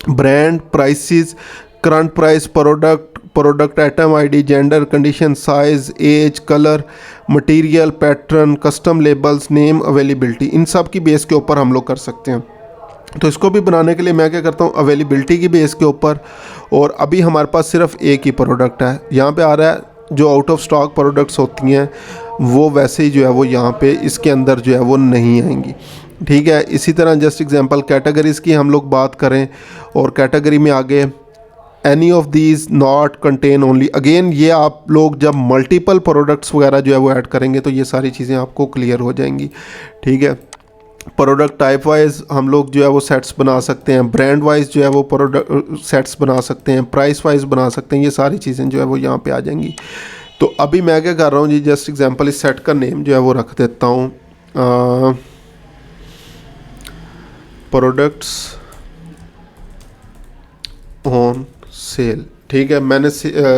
brand, prices, current price, product item ID, gender, condition, size, age, colour, material, pattern, custom labels, name, availability, इन सब की बेस के ऊपर हम लोग कर सकते हैं। तो इसको भी बनाने के लिए मैं क्या करता हूँ, अवेलेबिलिटी की बेस के ऊपर, और अभी हमारे पास सिर्फ एक ही प्रोडक्ट है। यहाँ पे आ रहा है जो आउट ऑफ स्टॉक प्रोडक्ट्स होती हैं वो वैसे ही जो है वो यहाँ पे इसके अंदर जो है वो नहीं आएंगी, ठीक है। इसी तरह जस्ट एग्जांपल कैटेगरीज़ की हम लोग बात करें, और कैटेगरी में आगे any of these not contain only, again ये आप लोग जब मल्टीपल प्रोडक्ट्स वगैरह जो है वो ऐड करेंगे तो ये सारी चीज़ें आपको क्लियर हो जाएंगी, ठीक है। प्रोडक्ट टाइप वाइज हम लोग जो है वो सेट्स बना सकते हैं, ब्रांड वाइज जो है वो प्रोडक्ट सेट्स बना सकते हैं, प्राइस वाइज बना सकते हैं, ये सारी चीज़ें जो है वो यहाँ पे आ जाएंगी। तो अभी मैं क्या कर रहा हूँ जी, जस्ट एग्जांपल इस सेट का नेम जो है वो रख देता हूँ प्रोडक्ट्स ऑन सेल, ठीक है। मैंने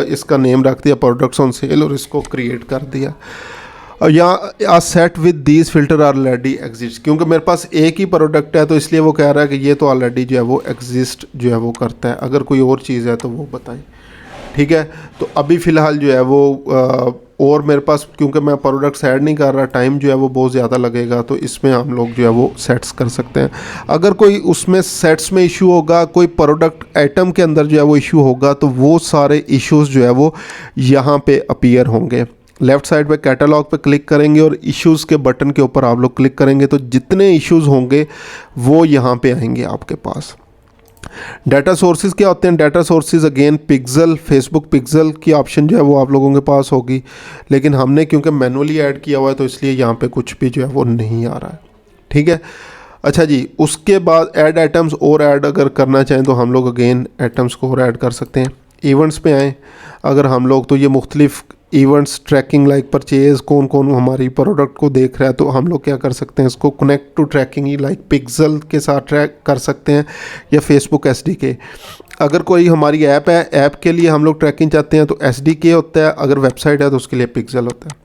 इसका नेम रख दिया प्रोडक्ट्स ऑन सेल और इसको क्रिएट कर दिया। और यहाँ set with these filter are already exist, क्योंकि मेरे पास एक ही प्रोडक्ट है तो इसलिए वो कह रहा है कि ये तो ऑलरेडी जो है वो एग्जिस्ट जो है वो करता है। अगर कोई और चीज़ है तो वो बताएं, ठीक है। तो अभी फ़िलहाल जो है वो और मेरे पास, क्योंकि मैं प्रोडक्ट्स ऐड नहीं कर रहा, टाइम जो है वो बहुत ज़्यादा लगेगा, तो इसमें हम लोग जो है वो सेट्स कर सकते हैं। अगर कोई उसमें सेट्स में इशू होगा, कोई प्रोडक्ट आइटम के अंदर जो है वो इशू होगा, तो वो सारे इश्यूज़ जो है वो यहाँ पे अपीयर होंगे, लेफ़्ट साइड पे कैटलॉग पे क्लिक करेंगे और इश्यूज़ के बटन के ऊपर आप लोग क्लिक करेंगे तो जितने इश्यूज़ होंगे वो यहाँ पे आएंगे आपके पास। डाटा सोर्सेज क्या होते हैं? Data sources again pixel, Facebook pixel की ऑप्शन जो है वो आप लोगों के पास होगी, लेकिन हमने क्योंकि मैनुअली ऐड किया हुआ है तो इसलिए यहाँ पे कुछ भी जो है वो नहीं आ रहा है। ठीक है, अच्छा जी, उसके बाद ऐड आइटम्स और ऐड अगर करना चाहें तो हम लोग अगेन आइटम्स को और ऐड कर सकते हैं। इवेंट्स पे आएँ अगर हम लोग तो ये मुख्तलिफ इवेंट्स ट्रैकिंग लाइक परचेज़, कौन कौन हमारी प्रोडक्ट को देख रहा है, तो हम लोग क्या कर सकते हैं, इसको कनेक्ट टू ट्रैकिंग ही लाइक पिक्सल के साथ ट्रैक कर सकते हैं या फेसबुक एसडीके। अगर कोई हमारी ऐप है, ऐप के लिए हम लोग ट्रैकिंग चाहते हैं तो एसडीके होता है, अगर वेबसाइट है तो उसके लिए पिक्सल होता है।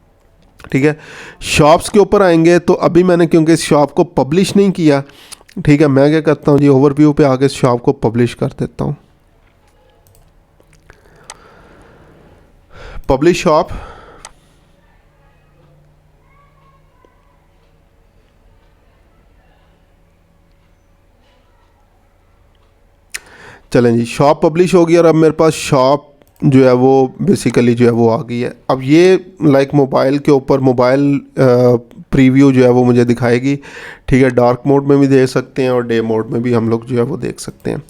ठीक है, शॉप्स के ऊपर आएंगे तो अभी मैंने क्योंकि इस शॉप को पब्लिश नहीं किया, ठीक है, मैं क्या करता हूँ जी, ओवरव्यू पे आके इस शॉप को पब्लिश कर देता हूँ। पब्लिश शॉप, चलें जी, शॉप पब्लिश हो गई और अब मेरे पास शॉप जो है वो बेसिकली जो है वो आ गई है। अब ये लाइक मोबाइल के ऊपर मोबाइल प्रीव्यू जो है वो मुझे दिखाएगी। ठीक है, डार्क मोड में भी देख सकते हैं और डे मोड में भी हम लोग जो है वो देख सकते हैं।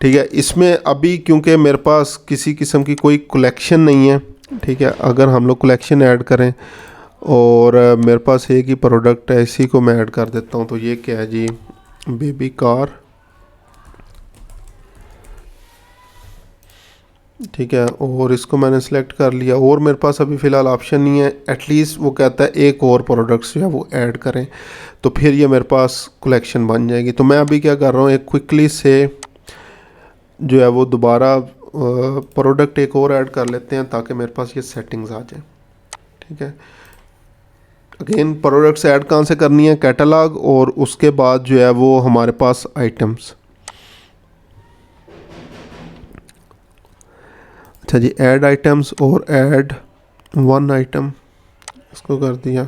ठीक है, इसमें अभी क्योंकि मेरे पास किसी किस्म की कोई कलेक्शन नहीं है, ठीक है, अगर हम लोग कलेक्शन ऐड करें और मेरे पास एक ही प्रोडक्ट है, इसी को मैं ऐड कर देता हूँ। तो ये क्या है जी, बेबी कार। ठीक है, और इसको मैंने सेलेक्ट कर लिया और मेरे पास अभी फ़िलहाल ऑप्शन नहीं है, एटलीस्ट वो कहता है एक और प्रोडक्ट्स जो है वो ऐड करें, तो फिर ये मेरे पास कलेक्शन बन जाएगी। तो मैं अभी क्या कर रहा हूँ, एक क्विकली से जो है वो दोबारा प्रोडक्ट एक और ऐड कर लेते हैं ताकि मेरे पास ये सेटिंग्स आ जाए। ठीक है, अगेन प्रोडक्ट्स ऐड कहाँ से करनी है, कैटलॉग, और उसके बाद जो है वो हमारे पास आइटम्स। अच्छा जी, ऐड आइटम्स और ऐड वन आइटम, इसको कर दिया।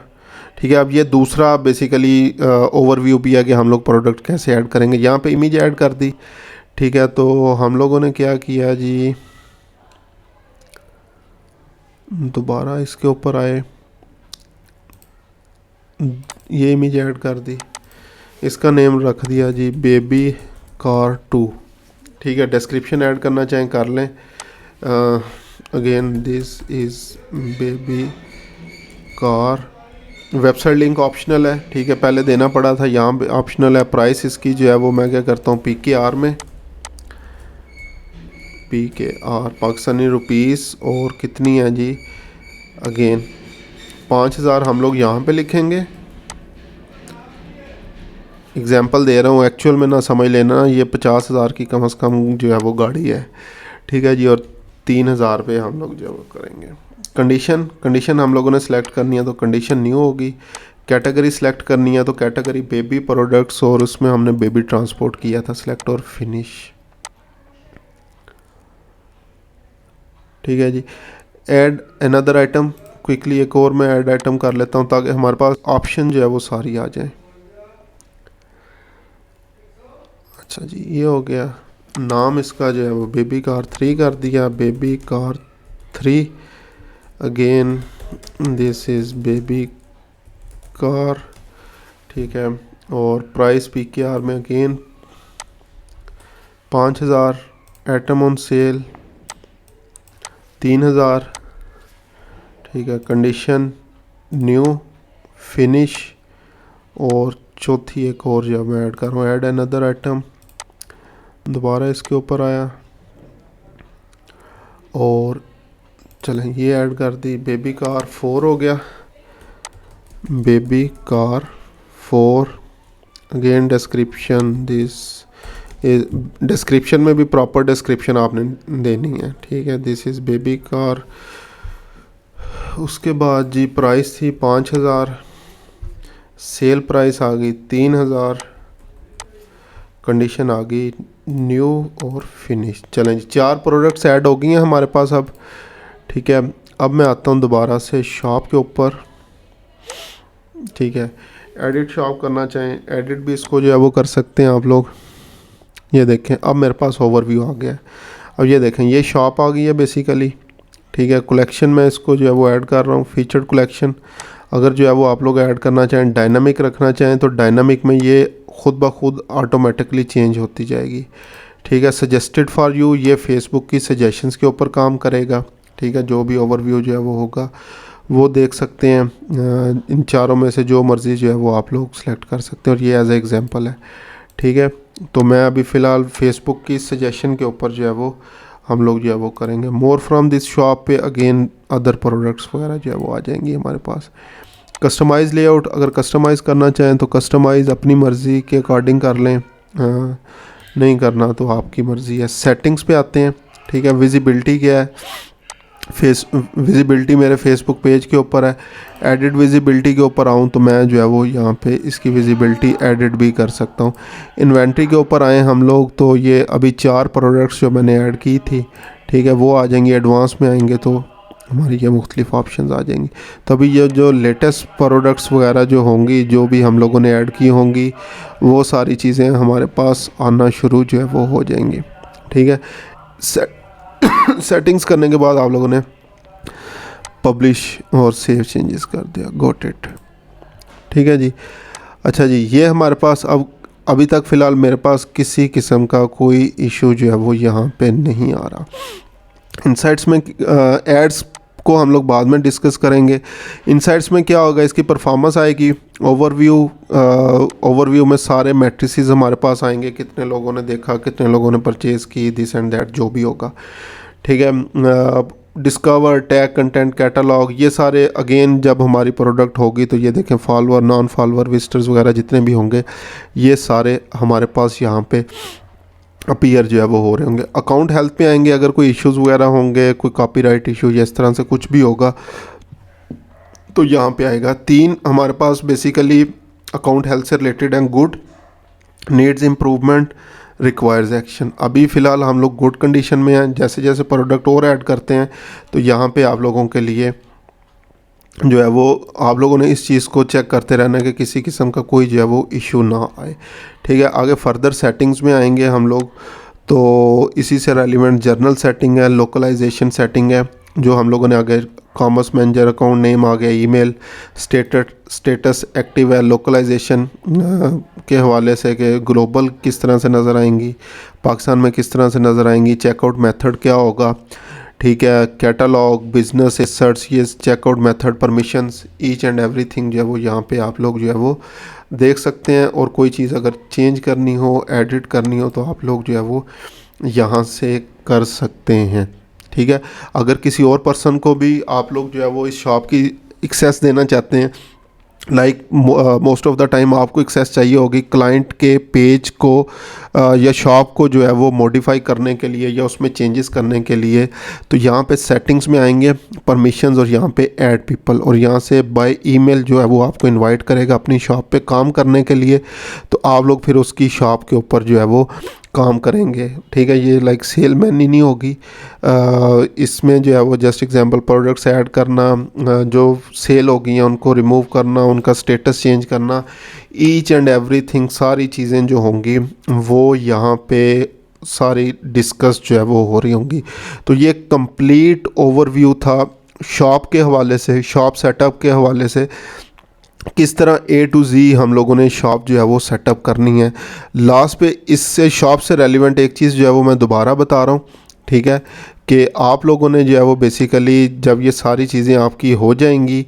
ठीक है, अब ये दूसरा बेसिकली ओवरव्यू भी है कि हम लोग प्रोडक्ट कैसे ऐड करेंगे। यहाँ पे इमेज ऐड कर दी। ठीक है, तो हम लोगों ने क्या किया जी, दोबारा इसके ऊपर आए, ये इमेज ऐड कर दी, इसका नेम रख दिया जी बेबी कार 2। ठीक है, डिस्क्रिप्शन ऐड करना चाहें कर लें। Again this is baby car, website link optional है। ठीक है, पहले देना पड़ा था, यहाँ पे ऑप्शनल है। प्राइस इसकी जो है वो मैं क्या करता हूँ, PKR में, PKR पाकिस्तानी रुपीस, और कितनी है जी, अगेन 5000 हम लोग यहाँ पे लिखेंगे। एग्जांपल दे रहा हूँ, एक्चुअल में ना समझ लेना, ये 50,000 की कम से कम जो है वो गाड़ी है। ठीक है जी, और 3000 पे हम लोग जो वो करेंगे। कंडीशन हम लोगों ने सेलेक्ट करनी है तो कंडीशन न्यू होगी। कैटेगरी सेलेक्ट करनी है तो कैटेगरी बेबी प्रोडक्ट्स, और उसमें हमने बेबी ट्रांसपोर्ट किया था, सेलेक्ट और फिनिश। ठीक है जी, ऐड अनदर आइटम, क्विकली एक और मैं ऐड आइटम कर लेता हूँ ताकि हमारे पास ऑप्शन जो है वो सारी आ जाए। अच्छा जी, ये हो गया। नाम इसका जो है वो बेबी कार 3 कर दिया, baby car 3। Again this is baby car. ठीक है, और प्राइस PKR में अगेन 5000, आइटम ऑन सेल 3000। ठीक है, कंडीशन न्यू, फिनिश, और चौथी एक और जब मैं ऐड कर रहा हूँ, ऐड अनदर आइटम, दोबारा इसके ऊपर आया और चलें ये ऐड कर दी। बेबी कार 4 हो गया, baby car 4। Again description, this description में भी प्रॉपर डिस्क्रिप्शन आपने देनी है। ठीक है, दिस इज़ बेबी कार। उसके बाद जी प्राइस थी 5000, सेल प्राइस आ गई 3000, कंडीशन आ गई न्यू और फिनिश। चलें जी, 4 प्रोडक्ट्स ऐड हो गई हैं हमारे पास अब। ठीक है, अब मैं आता हूँ दोबारा से शॉप के ऊपर। ठीक है, एडिट शॉप करना चाहें, एडिट भी इसको जो है वो कर सकते हैं आप लोग। ये देखें, अब मेरे पास ओवरव्यू आ गया है। अब ये देखें, ये शॉप आ गई है बेसिकली। ठीक है। कलेक्शन में इसको जो है वो ऐड कर रहा हूँ, फीचर्ड कलेक्शन। अगर जो है वो आप लोग ऐड करना चाहें, डायनामिक रखना चाहें, तो डायनामिक में ये खुद ब खुद ऑटोमेटिकली चेंज होती जाएगी। ठीक है। सजेस्टेड फॉर यू, ये फेसबुक की सजेशंस के ऊपर काम करेगा। ठीक है। जो भी ओवरव्यू जो है वो होगा वो देख सकते हैं। इन चारों में से जो मर्ज़ी जो है वो आप लोग सेलेक्ट कर सकते हैं, और ये एज ए एग्जांपल है। ठीक है। तो मैं अभी फ़िलहाल फेसबुक की सजेशन के ऊपर जो है वो हम लोग जो है वो करेंगे। मोर फ्रॉम दिस शॉप पे अगेन अदर प्रोडक्ट्स वगैरह जो है वो आ जाएंगी हमारे पास। कस्टमाइज़ लेआउट, अगर कस्टमाइज़ करना चाहें तो कस्टमाइज़ अपनी मर्ज़ी के अकॉर्डिंग कर लें, नहीं करना तो आपकी मर्ज़ी है। सेटिंग्स पे आते हैं। ठीक है। विजिबिलिटी क्या है, विजिबिलिटी मेरे फेसबुक पेज के ऊपर है। एडिट विजिबिलिटी के ऊपर आऊँ तो मैं जो है वो यहाँ पे इसकी विजिबिलिटी एडिट भी कर सकता हूँ। इन्वेंट्री के ऊपर आए हम लोग तो ये अभी 4 प्रोडक्ट्स जो मैंने ऐड की थी, ठीक है, वो आ जाएंगी। एडवांस में आएंगे तो हमारी ये मुख्तलिफ ऑप्शंस आ जाएंगी। तो अभी ये जो लेटेस्ट प्रोडक्ट्स वगैरह जो होंगी, जो भी हम लोगों ने ऐड की होंगी, वो सारी चीज़ें हमारे पास आना शुरू जो है वो हो जाएंगी। ठीक है। सेटिंग्स करने के बाद आप लोगों ने पब्लिश और सेव चेंजेस कर दिया, गॉट इट। ठीक है जी। अच्छा जी, ये हमारे पास अब अभी तक फ़िलहाल मेरे पास किसी किस्म का कोई इशू जो है वो यहाँ पे नहीं आ रहा। इनसाइट्स में एड्स को हम लोग बाद में डिस्कस करेंगे। इनसाइट्स में क्या होगा, इसकी परफॉर्मेंस आएगी। ओवरव्यू में सारे मैट्रिसेस हमारे पास आएंगे, कितने लोगों ने देखा, कितने लोगों ने परचेज़ की, दिस एंड दैट जो भी होगा। ठीक है। डिस्कवर, टैग, कंटेंट, कैटलॉग, ये सारे अगेन जब हमारी प्रोडक्ट होगी तो ये देखें फॉलोअर, नॉन फॉलोअर, विजिटर्स वगैरह जितने भी होंगे ये सारे हमारे पास यहाँ पे अपीयर जो है वो हो रहे होंगे। अकाउंट हेल्थ पे आएंगे, अगर कोई इश्यूज़ वगैरह होंगे, कोई कॉपीराइट इशू या इस तरह से कुछ भी होगा तो यहाँ पे आएगा। 3 हमारे पास बेसिकली अकाउंट हेल्थ से रिलेटेड हैं। Good, needs improvement, requires action. अभी फ़िलहाल हम लोग गुड कंडीशन में हैं। जैसे जैसे प्रोडक्ट और ऐड करते हैं तो यहाँ पे आप लोगों के लिए जो है वो आप लोगों ने इस चीज़ को चेक करते रहना कि किसी किस्म का कोई जो है वो इशू ना आए। ठीक है। आगे फर्दर सेटिंग्स में आएंगे हम लोग, तो इसी से रेलिवेंट जर्नल सेटिंग है, लोकलाइजेशन सेटिंग है जो हम लोगों ने आगे, कॉमर्स मैनेजर, अकाउंट नेम आ गया, ईमेल, स्टेटस एक्टिव है, लोकलाइजेशन के हवाले से कि ग्लोबल किस तरह से नज़र आएंगी, पाकिस्तान में किस तरह से नज़र आएंगी, चेकआउट मेथड क्या होगा। ठीक है। कैटलॉग, बिजनेस सर्च, ये checkout method, permissions, each and everything जो है वो यहाँ पे आप लोग जो है वो देख सकते हैं। और कोई चीज़ अगर चेंज करनी हो, एडिट करनी हो तो आप लोग जो है वो यहाँ से कर सकते हैं। ठीक है। अगर किसी और पर्सन को भी आप लोग जो है वो इस शॉप की एक्सेस देना चाहते हैं, like most of the time आपको एक्सेस चाहिए होगी क्लाइंट के पेज को या शॉप को जो है वो मॉडिफाई करने के लिए या उसमें चेंजेस करने के लिए, तो यहाँ पे सेटिंग्स में आएंगे, परमिशंस, और यहाँ पे ऐड पीपल, और यहाँ से बाय ईमेल जो है वो आपको इनवाइट करेगा अपनी शॉप पे काम करने के लिए। तो आप लोग फिर उसकी शॉप के ऊपर जो है वो काम करेंगे। ठीक है। ये लाइक सेलमैन ही नहीं होगी। इसमें जो है वो जस्ट एग्जांपल प्रोडक्ट्स ऐड करना, जो सेल हो गई हैं उनको रिमूव करना, उनका स्टेटस चेंज करना, ईच एंड एवरीथिंग, सारी चीज़ें जो होंगी वो यहाँ पे सारी डिस्कस जो है वो हो रही होंगी। तो ये कंप्लीट ओवरव्यू था शॉप के हवाले से, शॉप सेटअप के हवाले से, किस तरह A to Z हम लोगों ने शॉप जो है वो सेटअप करनी है। लास्ट पे इससे शॉप से रेलिवेंट एक चीज़ जो है वो मैं दोबारा बता रहा हूँ। ठीक है, कि आप लोगों ने जो है वो बेसिकली जब ये सारी चीज़ें आपकी हो जाएंगी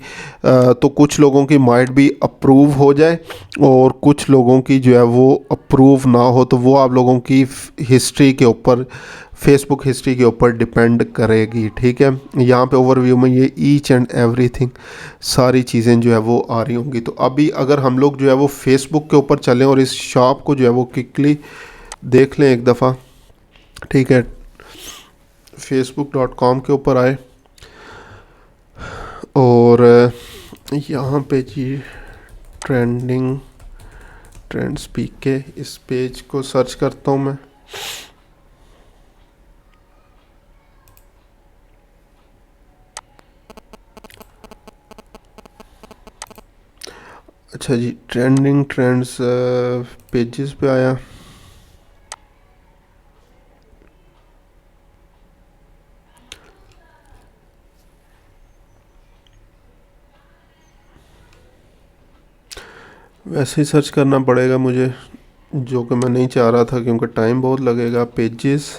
तो कुछ लोगों की माइट भी अप्रूव हो जाए और कुछ लोगों की जो है वो अप्रूव ना हो, तो वो आप लोगों की हिस्ट्री के ऊपर, फेसबुक हिस्ट्री के ऊपर डिपेंड करेगी। ठीक है। यहाँ पे ओवरव्यू में ये ईच एंड एवरीथिंग सारी चीज़ें जो है वो आ रही होंगी। तो अभी अगर हम लोग जो है वो फेसबुक के ऊपर चलें और इस शॉप को जो है वो क्विकली देख लें एक दफ़ा। ठीक है। facebook.com के ऊपर आए और यहाँ पे जी ट्रेंड स्पीक के इस पेज को सर्च करता हूँ मैं। अच्छा जी, ट्रेंड्स पेजेस पे आया। वैसे ही सर्च करना पड़ेगा मुझे, जो कि मैं नहीं चाह रहा था क्योंकि टाइम बहुत लगेगा। पेजेस,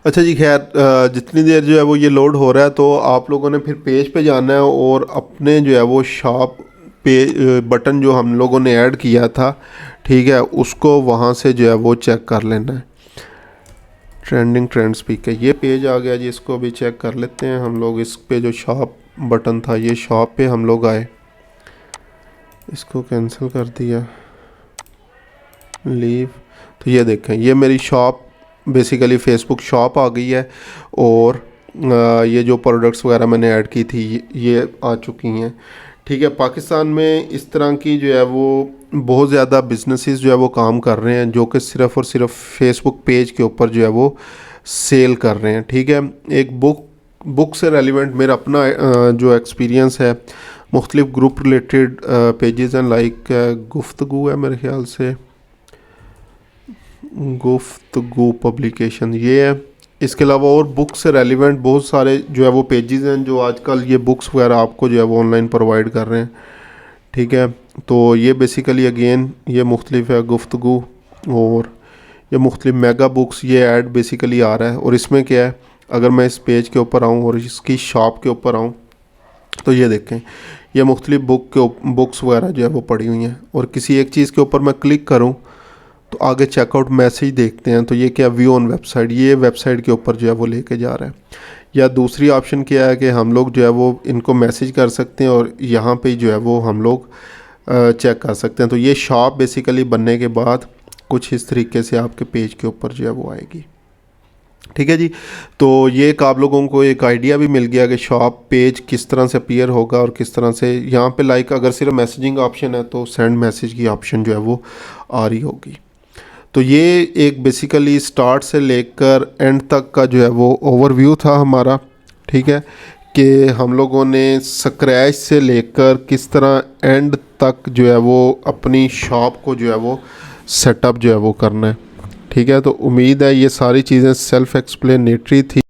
अच्छा जी खैर, जितनी देर जो है वो ये लोड हो रहा है तो आप लोगों ने फिर पेज पे जाना है और अपने जो है वो शॉप पे बटन जो हम लोगों ने ऐड किया था, ठीक है, उसको वहाँ से जो है वो चेक कर लेना है। ट्रेंडिंग ट्रेंड स्पीकर, ये पेज आ गया जी, इसको अभी चेक कर लेते हैं हम लोग। इस पे जो शॉप बटन था, ये शॉप पे हम लोग आए, इसको कैंसिल कर दिया, लीव। तो ये देखें, ये मेरी शॉप बेसिकली फेसबुक शॉप आ गई है और ये जो प्रोडक्ट्स वगैरह मैंने ऐड की थी ये आ चुकी हैं, ठीक है। पाकिस्तान में इस तरह की जो है वो बहुत ज़्यादा बिजनेसेस जो है वो काम कर रहे हैं, जो कि सिर्फ़ और सिर्फ फेसबुक पेज के ऊपर जो है वो सेल कर रहे हैं, ठीक है। एक बुक से रेलिवेंट मेरा अपना जो एक्सपीरियंस है, मुख्तलिफ ग्रुप रिलेटेड पेजेस हैं, लाइक गुफ्तगू है मेरे ख्याल से, गुफ्तगू पब्लिकेशन ये है। इसके अलावा और बुक से रेलिवेंट बहुत सारे जो है वो पेजेस हैं जो आजकल ये बुक्स वगैरह आपको जो है वो ऑनलाइन प्रोवाइड कर रहे हैं, ठीक है। तो ये बेसिकली अगेन ये मुख्तलिफ है गुफ्तगू, और ये मुख्तलिफ मेगा बुक्स, ये ऐड बेसिकली आ रहा है। और इसमें क्या है, अगर मैं इस पेज के ऊपर आऊँ और इसकी शॉप के ऊपर आऊँ तो ये देखें, ये मुख्तलिफ बुक्स वगैरह जो है वो पड़ी हुई हैं। और किसी एक चीज़ के ऊपर मैं क्लिक करूँ तो आगे चेकआउट मैसेज देखते हैं, तो ये क्या, व्यू ऑन वेबसाइट, ये वेबसाइट के ऊपर जो है वो लेके जा रहा है। या दूसरी ऑप्शन क्या है कि हम लोग जो है वो इनको मैसेज कर सकते हैं और यहाँ पे जो है वो हम लोग चेक कर सकते हैं। तो ये शॉप बेसिकली बनने के बाद कुछ इस तरीके से आपके पेज के ऊपर जो है वो आएगी, ठीक है जी। तो ये एक आप लोगों को एक आइडिया भी मिल गया कि शॉप पेज किस तरह से अपीयर होगा और किस तरह से यहाँ पे, लाइक अगर सिर्फ मैसेजिंग ऑप्शन है तो सेंड मैसेज की ऑप्शन जो है वो आ रही होगी। तो ये एक बेसिकली स्टार्ट से लेकर एंड तक का जो है वो ओवरव्यू था हमारा, ठीक है, कि हम लोगों ने स्क्रैच से लेकर किस तरह एंड तक जो है वो अपनी शॉप को जो है वो सेटअप जो है वो करना है, ठीक है। तो उम्मीद है ये सारी चीज़ें सेल्फ़ एक्सप्लेनेटरी थी।